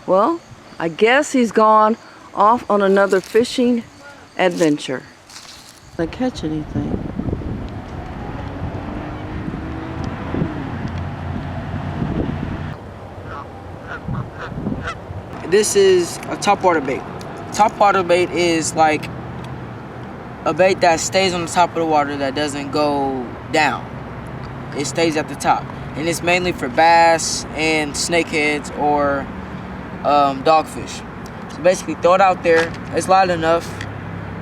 Well, I guess he's gone off on another fishing adventure. Did I catch anything? This is a topwater bait. Topwater bait is like a bait that stays on the top of the water that doesn't go down. It stays at the top. And it's mainly for bass and snakeheads or dogfish. So basically throw it out there. It's light enough.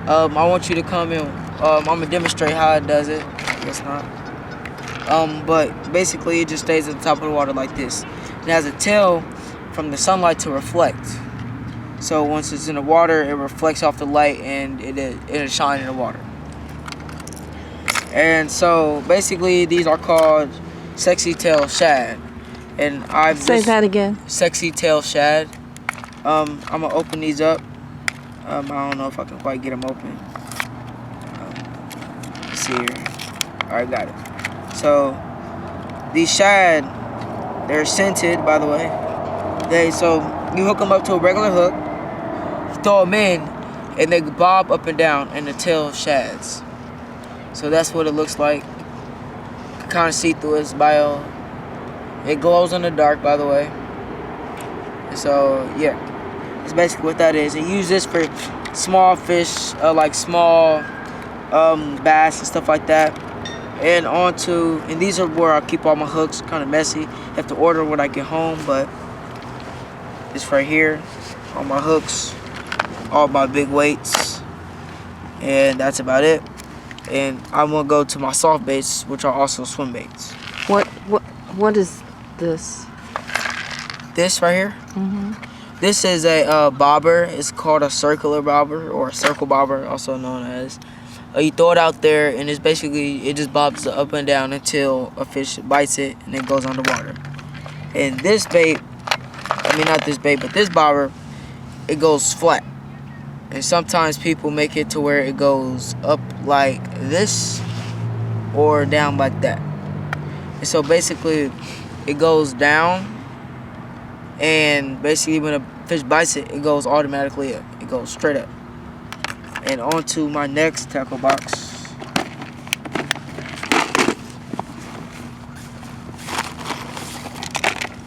I want you to come in. I'm gonna demonstrate how it does it. I guess not. But basically it just stays at the top of the water like this. It has a tail from the sunlight to reflect. So once it's in the water, it reflects off the light and it'll shine in the water. And so basically these are called sexy tail shad. And I've Say that again. Sexy tail shad. I'm gonna open these up. I don't know if I can quite get them open. Let's see here. Alright, got it. So these shad, they're scented, by the way. So you hook them up to a regular hook, you throw them in, and they bob up and down, and the tail shads. So that's what it looks like. You can kind of see through its bio. It glows in the dark, by the way. So yeah, that's basically what that is. And use this for small fish, like small bass and stuff like that. And these are where I keep all my hooks. Kind of messy. I have to order when I get home, but it's right here. All my hooks, all my big weights, and that's about it. And I'm gonna go to my soft baits, which are also swim baits. What is this? This right here. This is a bobber. It's called a circular bobber or a circle bobber, also known as. You throw it out there, and it's basically it just bobs up and down until a fish bites it, and it goes underwater. And this bait, not this bait, but this bobber, it goes flat. And sometimes people make it to where it goes up like this or down like that. And so basically it goes down, and basically when a fish bites it, it goes automatically up. It goes straight up. And on to my next tackle box.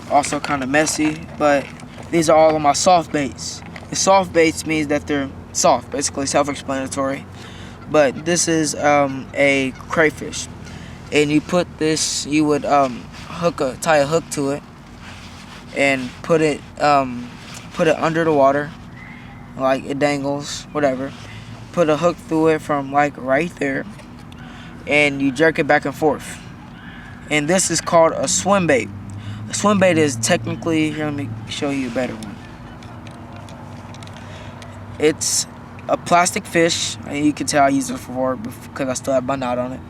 Also kind of messy, but these are all of my soft baits. The soft baits means that they're soft, basically self-explanatory. But this is a crayfish, and you put this. You would tie a hook to it, and put it under the water, like it dangles, whatever. Put a hook through it from like right there, and you jerk it back and forth. And this is called a swim bait. A swim bait is technically, here, let me show you a better one. It's a plastic fish, and you can tell I use it for because I still have my knot on it.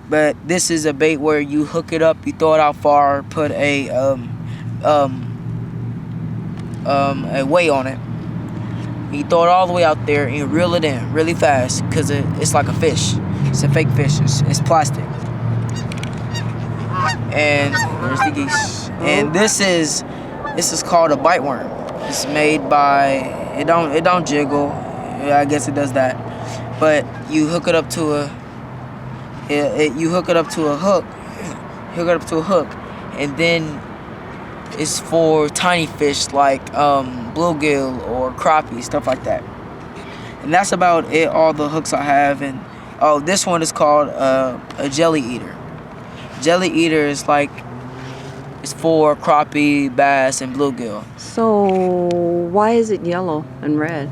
But this is a bait where you hook it up, you throw it out far, put a weight on it. You throw it all the way out there and you reel it in really fast because it's like a fish. It's a fake fish. It's plastic. And there's the geese. And this is called a bite worm. It's made by it don't jiggle. I guess it does that. But you hook it up to a hook. Hook it up to a hook, and then it's for tiny fish like bluegill or crappie, stuff like that. And that's about it, all the hooks I have. And this one is called a jelly eater. Jelly eater is it's for crappie, bass, and bluegill. So why is it yellow and red?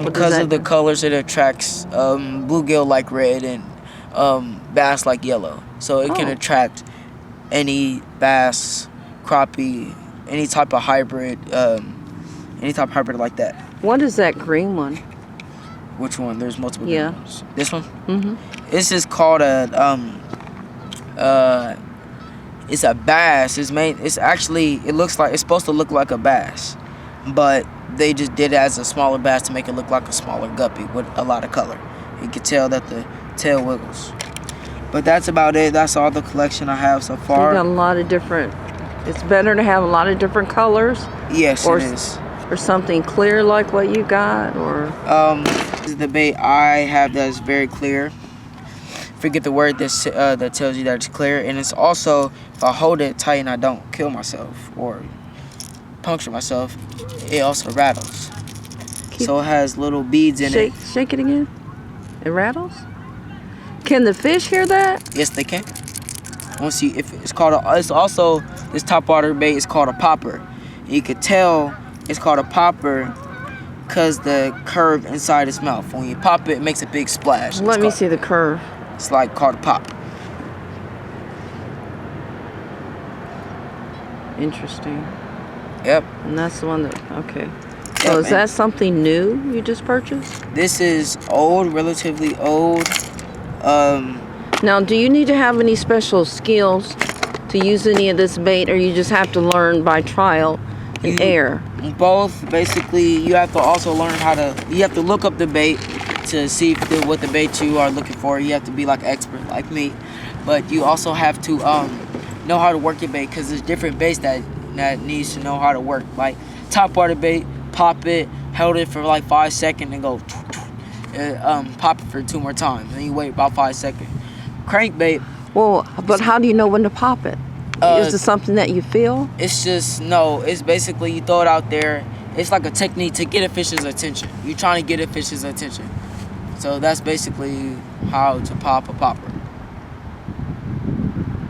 Because of the colors, it attracts bluegill like red and bass like yellow. So it can attract any bass, crappie, any type of hybrid like that. What is that green one? Which one? There's multiple green ones. This one? This is called it's a bass. It looks like, it's supposed to look like a bass, but they just did it as a smaller bass to make it look like a smaller guppy with a lot of color. You can tell that the tail wiggles. But that's about it. That's all the collection I have so far. You got a lot of different It's better to have a lot of different colors, Yes, or it is. or something clear like what you got, or This is the bait I have that's very clear. Forget the word that tells you that it's clear, and it's also, if I hold it tight and I don't kill myself or puncture myself, it also rattles. So it has little beads in it. shake it again. It rattles. Can the fish hear that? Yes, they can. Once you, if it's called it's also, this top water bait is called a popper. You could tell it's called a popper because the curve inside its mouth. When you pop it, it makes a big splash. Let me see the curve. It's like called a pop. Interesting. Yep. And that's the one that, okay. Yep, So is and that something new you just purchased? this is old, relatively old. Now, do you need to have any special skills to use any of this bait, or you just have to learn by trial and error? Both. Basically, you have to also learn how to, you have to look up the bait to see if what the bait you are looking for. You have to be like an expert like me. But you also have to know how to work your bait, because there's different baits that needs to know how to work. Like top water bait, pop it, hold it for like 5 seconds and go pop it for 2 more times, and you wait about 5 seconds. Crankbait, Well, but how do you know when to pop it? Is it something that you feel? it's just, no, it's basically you throw it out there. It's like a technique to get a fish's attention. You're trying to get a fish's attention. So that's basically how to pop a popper.